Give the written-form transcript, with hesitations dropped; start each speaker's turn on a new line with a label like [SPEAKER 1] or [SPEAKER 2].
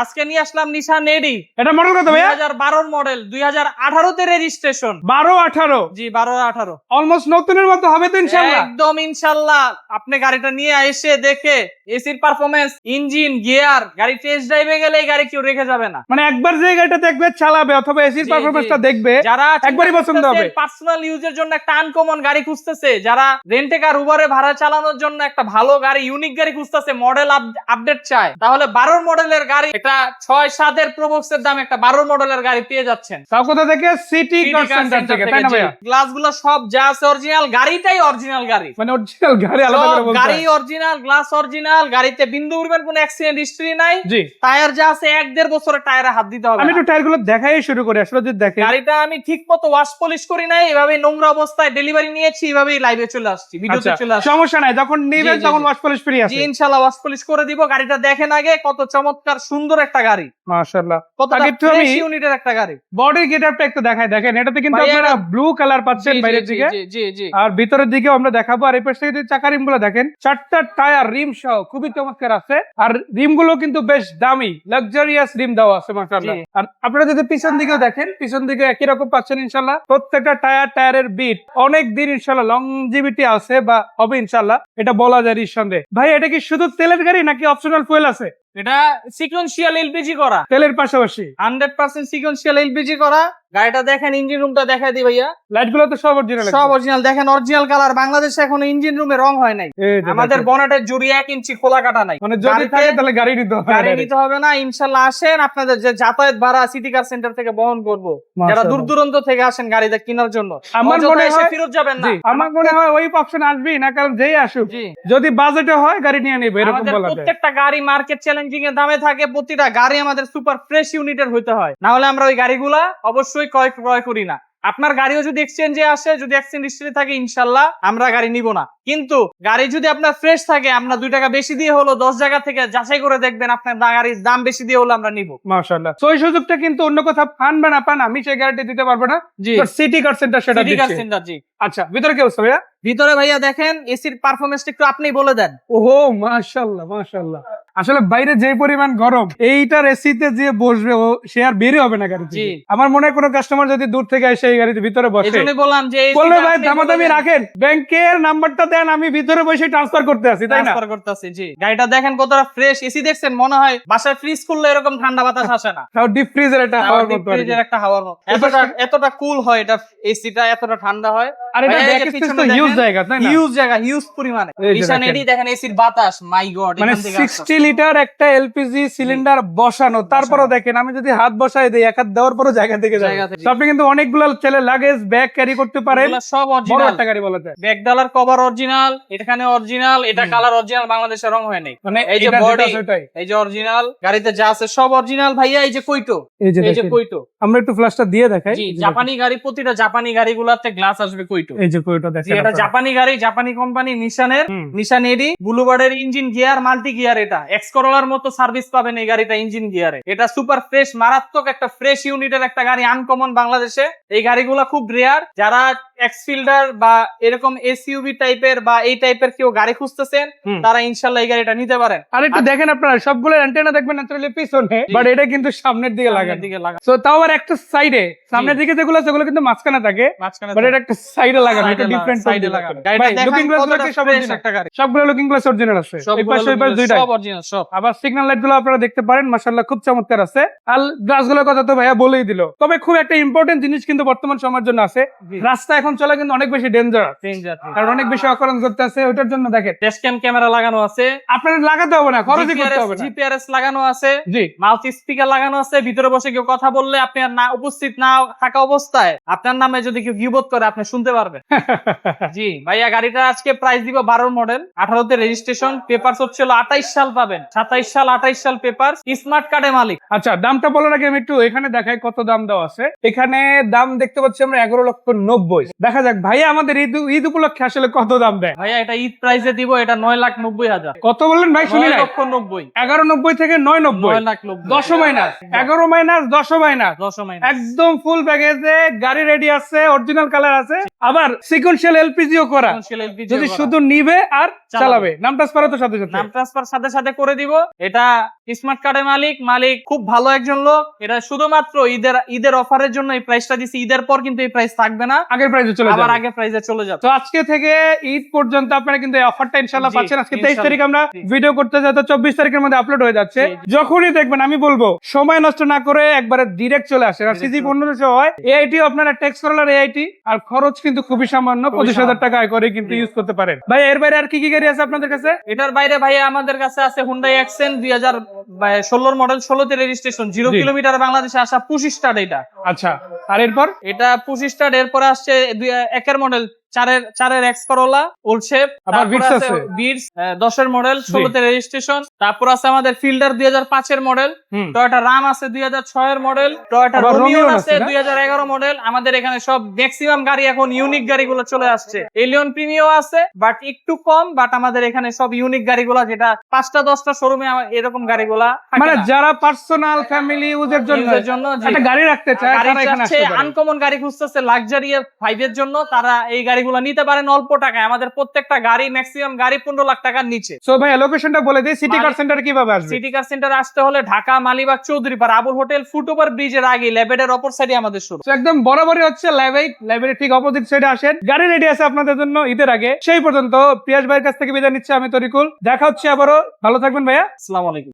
[SPEAKER 1] আজকে নিয়ে আসলাম নিশান এডি।
[SPEAKER 2] এটা মডেল কত ভাইয়া?
[SPEAKER 1] 2012 মডেল, 2018 তে রেজিস্ট্রেশন।
[SPEAKER 2] 12-18
[SPEAKER 1] জি 12-18
[SPEAKER 2] অলমোস্ট নতুনের মতো হবে তো ইনশাআল্লাহ।
[SPEAKER 1] একদম ইনশাআল্লাহ। আপনি গাড়িটা নিয়ে এসে দেখে এসির পারফরম্যান্স, ইঞ্জিন, গিয়ার, গাড়ি টেস্ট ড্রাইভে গেলে এই গাড়ি কেউ রেখে যাবে না।
[SPEAKER 2] মানে একবার যে গাড়িটা দেখবে চালাবে অথবা এসির পারফরম্যান্সটা দেখবে,
[SPEAKER 1] যারা
[SPEAKER 2] একবারই পছন্দ হবে।
[SPEAKER 1] পার্সোনাল ইউজের জন্য একটা আনকমন গাড়ি খুঁজতেছে, যারা রেন্টে কার উবারে ভাড়া চালানোর জন্য একটা ভালো গাড়ি, ইউনিক গাড়ি খুঁজতেছে, মডেল আপডেট চায়, তাহলে 12 মডেলের গাড়ি, এটা 6-7 এর প্রবক্সের দাম একটা 12 মডেলের গাড়ি পেয়ে যাচ্ছেন।
[SPEAKER 2] তাও কোথা থেকে? সিটি কার সেন্টার থেকে, তাই না ভাইয়া?
[SPEAKER 1] গ্লাসগুলো সব যা আছে অরিজিনাল, গাড়িটাই অরিজিনাল গাড়ি,
[SPEAKER 2] মানে অরিজিনাল গাড়ি আলাদা করে বলতে
[SPEAKER 1] গাড়ি
[SPEAKER 2] হয়।
[SPEAKER 1] অরিজিনাল, গ্লাস অরিজিনাল, গাড়িতে বিন্দু পরিমাণ কোনো অ্যাক্সিডেন্ট হিস্ট্রি নাই।
[SPEAKER 2] জি,
[SPEAKER 1] টায়ার যা আছে 1-1.5 বছরের টায়ারে হাত দিতে হবে
[SPEAKER 2] আমি
[SPEAKER 1] না।
[SPEAKER 2] একটু টায়ারগুলো দেখাই শুরু করি, আসলে যদি দেখেন
[SPEAKER 1] গাড়িটা আমি ঠিক মতো ওয়াশ পলিশ করি নাই, এভাবে নোংরা অবস্থায় ডেলিভারি নিয়েছি, এভাবেই লাইভে চলে আসছি, ভিডিওতে
[SPEAKER 2] আচ্ছা,
[SPEAKER 1] চলে আসছি।
[SPEAKER 2] সমস্যা নাই, যখন নেবেন
[SPEAKER 1] জি,
[SPEAKER 2] তখন
[SPEAKER 1] জি।
[SPEAKER 2] ওয়াশ পলিশ ফ্রি
[SPEAKER 1] জি
[SPEAKER 2] আছে।
[SPEAKER 1] ইনশাআল্লাহ ওয়াশ পলিশ করে দিব। গাড়িটা দেখেন আগে, কত চমৎকার সুন্দর একটা গাড়ি,
[SPEAKER 2] মাশাআল্লাহ।
[SPEAKER 1] কত
[SPEAKER 2] আগে একটু আমি
[SPEAKER 1] ফ্রেশ ইউনিটের একটা গাড়ি।
[SPEAKER 2] বডি গেটআপটা একটু দেখাই, দেখেন এটাতে কিন্তু
[SPEAKER 1] ভাইয়া,
[SPEAKER 2] আপনারা ব্লু কালার পাচ্ছেন
[SPEAKER 1] জি,
[SPEAKER 2] বাইরের
[SPEAKER 1] জি,
[SPEAKER 2] দিকে,
[SPEAKER 1] জি, জি, জি।
[SPEAKER 2] আর ভিতরের দিকেও আমরা দেখাবো। আর এই পাশ থেকে যদি চাকা রিম গুলো দেখেন, 4টা টায়ার রিম সহ খুবই চমৎকার আছে, আর রিম গুলো কিন্তু বেশ দামি লাক্সারিয়াস রিম দেওয়া আছে মাশাআল্লাহ।
[SPEAKER 1] জি।
[SPEAKER 2] আর আপনারা যদি পিছন দিকেও দেখেন, পিছন দিকে একই রকম পাচ্ছেন ইনশাআল্লাহ। প্রত্যেকটা টায়ারের বিট অনেক দিন ইনশাআল্লাহ লংজিভিটি আছে বা হবে ইনশাআল্লাহ, এটা বলা যায় নিঃসন্দেহে। ভাই এটা কি শুধু তেলের গাড়ি নাকি অপশনাল ফুয়েল আছে?
[SPEAKER 1] এটা সিকোয়েন্সিয়াল এলপিজি করা,
[SPEAKER 2] তেলের পাশাপাশি
[SPEAKER 1] 100% সিকোয়েন্সিয়াল এলপিজি করা। গাড়িটা দেখেন, ইঞ্জিন রুমটা দেখাই দিই ভাইয়া।
[SPEAKER 2] লাইট গুলো তো সব অরিজিনাল,
[SPEAKER 1] সব অরিজিনাল, দেখেন অরিজিনাল কালার। বাংলাদেশে এখনো ইঞ্জিন রুমে রং হয় নাই। আমাদের বনেটের জুড়ি 1 ইঞ্চি খোলা কাটা নাই।
[SPEAKER 2] মানে যদি
[SPEAKER 1] গাড়িতে
[SPEAKER 2] থাকে তাহলে গাড়ি নিতে হবে,
[SPEAKER 1] গাড়ি নিতে হবে না, ইনশাল্লাহ আসেন, আপনাদের যে যাতায়াত ভাড়া সিটি কার সেন্টার থেকে বহন করবো। যারা
[SPEAKER 2] মাশাআল্লাহ।
[SPEAKER 1] দূর দূরান্ত থেকে আসেন গাড়িটা কেনার জন্য,
[SPEAKER 2] আমার
[SPEAKER 1] অযথা
[SPEAKER 2] মনে
[SPEAKER 1] এসে
[SPEAKER 2] হয়
[SPEAKER 1] ফেরত যাবেন না।
[SPEAKER 2] জি, আমার মনে হয় ওই অপশন আসবেই না, কারণ যেই আসুক
[SPEAKER 1] জি,
[SPEAKER 2] যদি বাজেটে হয় গাড়ি নিয়ে নেবে, এরকম
[SPEAKER 1] আমাদের
[SPEAKER 2] বলা যায়।
[SPEAKER 1] প্রত্যেকটা গাড়ি মার্কেট চ্যালেঞ্জিং এর দামে থাকে। প্রতিটা গাড়ি আমাদের সুপার ফ্রেশ ইউনিটের হইতে হয়, না হলে আমরা ওই গাড়িগুলা অবশ্যই ক্রয় করি না। আপনার গাড়িও যদি এক্সচেঞ্জে আসে, যদি এক্সচেঞ্জ হিস্ট্রি থাকে, ইনশাল্লাহ আমরা গাড়ি নিব না। কিন্তু গাড়ি যদি আপনার ফ্রেশ থাকে, আমরা 2 টাকা বেশি দিয়ে হলো 10 জায়গা থেকে যাচাই করে দেখবেন, আপনার গাড়ির দাম বেশি দিয়ে হলো আমরা নিব।
[SPEAKER 2] মাশাআল্লাহ। তো এই সুযোগটা কিন্তু অন্য কোথাও পান না পান, আমি সেই গ্যারান্টি দিতে পারবো না।
[SPEAKER 1] জি,
[SPEAKER 2] সিটি কার সেন্টার সেটা
[SPEAKER 1] সিটি কার
[SPEAKER 2] দিচ্ছে।
[SPEAKER 1] সেন্টার। জি,
[SPEAKER 2] আচ্ছা, ভিতরে কি অবস্থা ভাইয়া?
[SPEAKER 1] ভিতরে ভাইয়া দেখেন, এসির পারফরমেন্সটা একটু আপনি বলে দেন।
[SPEAKER 2] ওহো মাশাআল্লাহ মাশাআল্লাহ। আসলে বাইরে যে পরিমাণ গরম, এইটার এসিতে যে বসবে ও সে আর বেরই হবে না গাড়ি
[SPEAKER 1] জি।
[SPEAKER 2] থেকে। আমার মনে হয় কোনো কাস্টমার যদি দূর থেকে এসে এই গাড়িতে ভিতরে বসে,
[SPEAKER 1] এজন্যই বললাম যে
[SPEAKER 2] বলবে ভাই দামাদামি রাখেন, ব্যাংকের নাম্বারটা দেন, আমি ভিতরে বসে ট্রান্সফার করতে আছি, তাই না?
[SPEAKER 1] ট্রান্সফার করতেছি। জি, গাড়িটা দেখেন কতটা ফ্রেশ। এসি দেখছেন, মনে হয় বাসায় ফ্রিজ করলে এরকম ঠান্ডা বাতাস আসে না।
[SPEAKER 2] তাও ডিপ ফ্রিজের একটা হাওয়ার মতো আর কি।
[SPEAKER 1] ফ্রিজের একটা হাওয়ার মতো এতটা কুল হয় এটা, এসিটা এতটা ঠান্ডা হয়।
[SPEAKER 2] আর এটা
[SPEAKER 1] ভাইয়া, এই যে
[SPEAKER 2] ব্যাক স্পেস
[SPEAKER 1] পিছনে
[SPEAKER 2] তো হিউজ
[SPEAKER 1] দেখেন,
[SPEAKER 2] জায়গা, তাই না?
[SPEAKER 1] হিউজ জায়গা, হিউজ পরিমাণে।
[SPEAKER 2] এই যে
[SPEAKER 1] নিশান
[SPEAKER 2] দেখেন।
[SPEAKER 1] এডি দেখেন, এসির বাতাস, মাই গড,
[SPEAKER 2] মানে
[SPEAKER 1] এখান থেকে
[SPEAKER 2] 60 লিটার একটা এলপিজি সিলিন্ডার বসানো, তারপরও দেখেন আমি যদি হাত বসাই দেই, এক হাত দেওয়ার পরও জায়গা থেকে যাবে।
[SPEAKER 1] জায়গা থেকে।
[SPEAKER 2] তো আপনি কিন্তু অনেকগুলো ছেলে লাগেজ ব্যাগ ক্যারি করতে পারেন,
[SPEAKER 1] এগুলা সব
[SPEAKER 2] বড়
[SPEAKER 1] অরিজিনাল।
[SPEAKER 2] একটা গাড়ি বলা যায়।
[SPEAKER 1] ব্যাকডালার কভার অরিজিনাল, এখানে অরিজিনাল, এটা কালার অরিজিনাল, বাংলাদেশে রং হয় নাই।
[SPEAKER 2] মানে
[SPEAKER 1] এই যে
[SPEAKER 2] এটা
[SPEAKER 1] বডি,
[SPEAKER 2] যেটা সেটাই।
[SPEAKER 1] এই যে অরিজিনাল, গাড়িতে যা আছে সব অরিজিনাল ভাইয়া। এই যে কইটো,
[SPEAKER 2] এই যে
[SPEAKER 1] এই যে
[SPEAKER 2] দেখেন,
[SPEAKER 1] কইটো।
[SPEAKER 2] আমরা একটু ফ্ল্যাশটা দিয়ে দেখাই।
[SPEAKER 1] জি,
[SPEAKER 2] এই যে
[SPEAKER 1] জাপানি গাড়ি, প্রতিটা জাপানি গাড়িগুলোতে গ্লাস আসবে কইটো।
[SPEAKER 2] দেখেন, এই যে কইটা
[SPEAKER 1] জি,
[SPEAKER 2] দেখেন
[SPEAKER 1] এটা
[SPEAKER 2] আপনারা।
[SPEAKER 1] জাপানি গাড়ি, জাপানি কোম্পানি নিশানের,
[SPEAKER 2] হুম।
[SPEAKER 1] নিশান এডি। বুলুবার্ডের ইঞ্জিন গিয়ার, মাল্টি গিয়ার। এটা এক্স করোলার মতো সার্ভিস পাবেন এই গাড়িটা ইঞ্জিন গিয়ারে। এটা সুপার ফ্রেশ, মারাত্মক একটা ফ্রেশ ইউনিটের একটা গাড়ি, আনকমন বাংলাদেশে। এই গাড়িগুলো খুব রেয়ার। যারা এক্সফিল্ডার বা এরকম এসইউভি টাইপের বা এই টাইপের কেউ গাড়ি খুঁজতেছেন,
[SPEAKER 2] হুম।
[SPEAKER 1] তারা ইনশাল্লাহ এই গাড়িটা নিতে পারেন।
[SPEAKER 2] আর একটু দেখেন আপনারা, সবগুলো অ্যান্টেনা দেখবেন ন্যাচারালি পিছনে, বাট এটা কিন্তু সামনের দিকে
[SPEAKER 1] সামনের
[SPEAKER 2] লাগানো।
[SPEAKER 1] দিকে লাগা,
[SPEAKER 2] সো তাও আর একটা সাইডে, সামনের দিকে যেগুলো আছে ওগুলো কিন্তু মাঝখানে থাকে,
[SPEAKER 1] মাঝখানে
[SPEAKER 2] বাট এটা একটা সাইডে লাগানো, এটা ডিফারেন্ট
[SPEAKER 1] সাইডে লাগানো। গাড়িটা দেখেন
[SPEAKER 2] লুকিং গ্লাস
[SPEAKER 1] কতটা
[SPEAKER 2] গুলো সব
[SPEAKER 1] fresh
[SPEAKER 2] অরিজিনাল,
[SPEAKER 1] একটা গাড়ি।
[SPEAKER 2] সবগুলো লুকিং গ্লাস অরিজিনাল আছে, এই
[SPEAKER 1] সবগুলো
[SPEAKER 2] পাশে এই পাশে দুইটা।
[SPEAKER 1] সব অরিজিনাল, সব।
[SPEAKER 2] আবার সিগন্যাল লাইট গুলো আপনারা দেখতে পারেন, মাশাআল্লাহ খুব চমৎকার আছে। আর গ্লাস গুলোর কথা তো ভাইয়া বলেই দিল। তবে খুব একটা ইম্পর্টেন্ট জিনিস কিন্তু বর্তমান সময়ের জন্য আছে,
[SPEAKER 1] জি।
[SPEAKER 2] রাস্তা এখন চলা কিন্তু অনেক বেশি ডেঞ্জারাস,
[SPEAKER 1] ডেঞ্জার।
[SPEAKER 2] কারণ অনেক বেশি অকারণ করতে আছে, ওইটার জন্য দেখেন
[SPEAKER 1] ড্যাশক্যাম ক্যামেরা লাগানো আছে,
[SPEAKER 2] আপনার লাগাতে হবে না, খরচই করতে হবে না।
[SPEAKER 1] জিপিআরএস লাগানো আছে,
[SPEAKER 2] জি,
[SPEAKER 1] মাল্টি স্পিকার লাগানো আছে। ভিতরে বসে কেউ কথা বললে, আপনি আর না উপস্থিত না থাকা অবস্থায় আপনার নামে যদি কেউ গিবত করে, আপনি শুনতে পারবেন। জি ভাইয়া, গাড়িটা আজকে প্রাইস দিব 12 মডেল, 18 তে রেজিস্ট্রেশন, পেপারস হচ্ছিল 28 সাল পাবেন, 27 সাল 28 সাল পেপার, স্মার্ট কার্ডে মালিক।
[SPEAKER 2] আচ্ছা, দামটা বলার আগে আমি একটু এখানে দেখাই কত দাম দেওয়া আছে। এখানে দাম দেখতে পাচ্ছি আমরা 11,90,000। দেখা যাক ভাইয়া আমাদের ঈদ উপলক্ষে আসলে কত দাম দেয়।
[SPEAKER 1] ভাইয়া এটা ঈদ প্রাইসে দিব, এটা 9,90,000।
[SPEAKER 2] কত বললেন ভাই? শুনি নাই।
[SPEAKER 1] 9,90,000।
[SPEAKER 2] 11,90 থেকে 9,90,
[SPEAKER 1] 9,90,000।
[SPEAKER 2] 10 মাইনাস, 11 মাইনাস 10 মাইনাস,
[SPEAKER 1] 10 মাইনাস।
[SPEAKER 2] একদম ফুল প্যাকেজে গাড়ি রেডি আছে, অরিজিনাল কালার আছে। আবার সিকোয়েন্সিয়াল এলপিজিও করা,
[SPEAKER 1] LPG
[SPEAKER 2] যদি
[SPEAKER 1] করা।
[SPEAKER 2] শুধু নিবে আর
[SPEAKER 1] চালাবে।
[SPEAKER 2] চালাবে, নাম ট্রান্সফার তো সাথে সাথে।
[SPEAKER 1] নাম ট্রান্সফার সাথে সাথে করে দিব। এটা স্মার্ট কার্ডের মালিক খুব ভালো একজন লোক। এটা শুধুমাত্র ঈদের অফারের জন্য এই প্রাইসটা দিছি। ঈদের পর কিন্তু এই প্রাইস থাকবে না,
[SPEAKER 2] আগের প্রাইসে চলে
[SPEAKER 1] আবার
[SPEAKER 2] যাবে।
[SPEAKER 1] আগে প্রাইসে চলে যাবে।
[SPEAKER 2] তো আজকে থেকে ঈদ পর্যন্ত আপনারা কিন্তু এই অফারটা ইনশাআল্লাহ
[SPEAKER 1] জি,
[SPEAKER 2] পাচ্ছেন। আজকে 23
[SPEAKER 1] ইনশাআল্লাহ।
[SPEAKER 2] তারিখ আমরা
[SPEAKER 1] জি।
[SPEAKER 2] ভিডিও করতে যাই, তো 24 তারিখের মধ্যে আপলোড হয়ে যাচ্ছে।
[SPEAKER 1] জি, জি।
[SPEAKER 2] যখনই দেখবেন আমি বলবো সময় নষ্ট না করে একবারে ডিরেক্ট চলে আসে। আর
[SPEAKER 1] Direct
[SPEAKER 2] সিজি
[SPEAKER 1] চলে
[SPEAKER 2] 1500 হয়, এআইটি আপনারা টেক্স করলার এআইটি, আর খরচ কিন্তু খুবই সামান্য, 25,000 টাকা আয় করে কিন্তু
[SPEAKER 1] জি।
[SPEAKER 2] ইউজ করতে পারেন। ভাই এর বাইরে আর কি কি গাড়ি আছে আপনাদের কাছে?
[SPEAKER 1] এটার বাইরে ভাইয়া আমাদের কাছে আছে হুন্ডাই অ্যাকসেন্ট 2016 মডেল, 16তে রেজিস্ট্রেশন, 0
[SPEAKER 2] জি।
[SPEAKER 1] কিলোমিটার বাংলাদেশে আসা, পুশ স্টার্ট। এটা
[SPEAKER 2] আচ্ছা, আর এরপর
[SPEAKER 1] এটা পুশ স্টার্ট। এরপরে আসছে একের মডেল, চারের এক্স করোলা ওল্ড শেপ।
[SPEAKER 2] আবার Beats আছে।
[SPEAKER 1] বিটস 10-এর মডেল, 16তে রেজিস্ট্রেশন। তারপর আছে আমাদের ফিল্ডার 2005-এর মডেল,
[SPEAKER 2] হুম।
[SPEAKER 1] টয়োটা রাম আছে 2006-এর মডেল, টয়োটা
[SPEAKER 2] আবার
[SPEAKER 1] রোমিওন
[SPEAKER 2] Romion
[SPEAKER 1] আছে
[SPEAKER 2] আছে না?
[SPEAKER 1] 2011 মডেল। আমাদের এখানে সব ম্যাক্সিমাম গাড়ি এখন ইউনিক গাড়িগুলো চলে আসছে। এলিয়ন প্রিমিও আছে বাট একটু কম, বাট আমাদের এখানে সব ইউনিক গাড়িগুলো, যেটা 5টা-10টা শোরুমে এরকম গাড়িগুলা থাকে
[SPEAKER 2] মানে
[SPEAKER 1] না।
[SPEAKER 2] যারা পার্সোনাল ফ্যামিলি ইউজের জন্য
[SPEAKER 1] Use এর জন্য, জি।
[SPEAKER 2] একটা গাড়ি রাখতে চায়,
[SPEAKER 1] গাড়ি
[SPEAKER 2] তারা এখানে
[SPEAKER 1] চাচ্ছে,
[SPEAKER 2] আসতে পারে।
[SPEAKER 1] আনকমন গাড়ি খুঁজতেছে লাক্সারি 5 এর জন্য, তারা এই গাড়িগুলো নিতে পারেন অল্প টাকায়। আমাদের প্রত্যেকটা গাড়ি, ম্যাক্সিমাম গাড়ি 15 লাখ টাকার নিচে।
[SPEAKER 2] সো ভাই লোকেশনটা বলে দিই, সিটি কার
[SPEAKER 1] মানে-
[SPEAKER 2] সেন্টার কিভাবে আসবে?
[SPEAKER 1] সিটি কার সেন্টারে আসতে হলে ঢাকা মালিবাগ চৌধুরীপাড়া আবুল হোটেল ফুটওভার ব্রিজের আগে ল্যাবেডের অপর সাইডে আমাদের শুরু।
[SPEAKER 2] তো একদম বরাবরই হচ্ছে লাইব্রেরি ঠিক অপোজিট সাইডে আসেন। গাড়ি রেডি আছে আপনাদের জন্য ঈদের আগে। সেই পর্যন্ত পিয়াস ভাইয়ের কাছ থেকে বিদায় নিচ্ছে আমি তরিকুল। দেখা হচ্ছে আবারও, ভালো থাকবেন ভাইয়া।
[SPEAKER 1] আসসালামু আলাইকুম।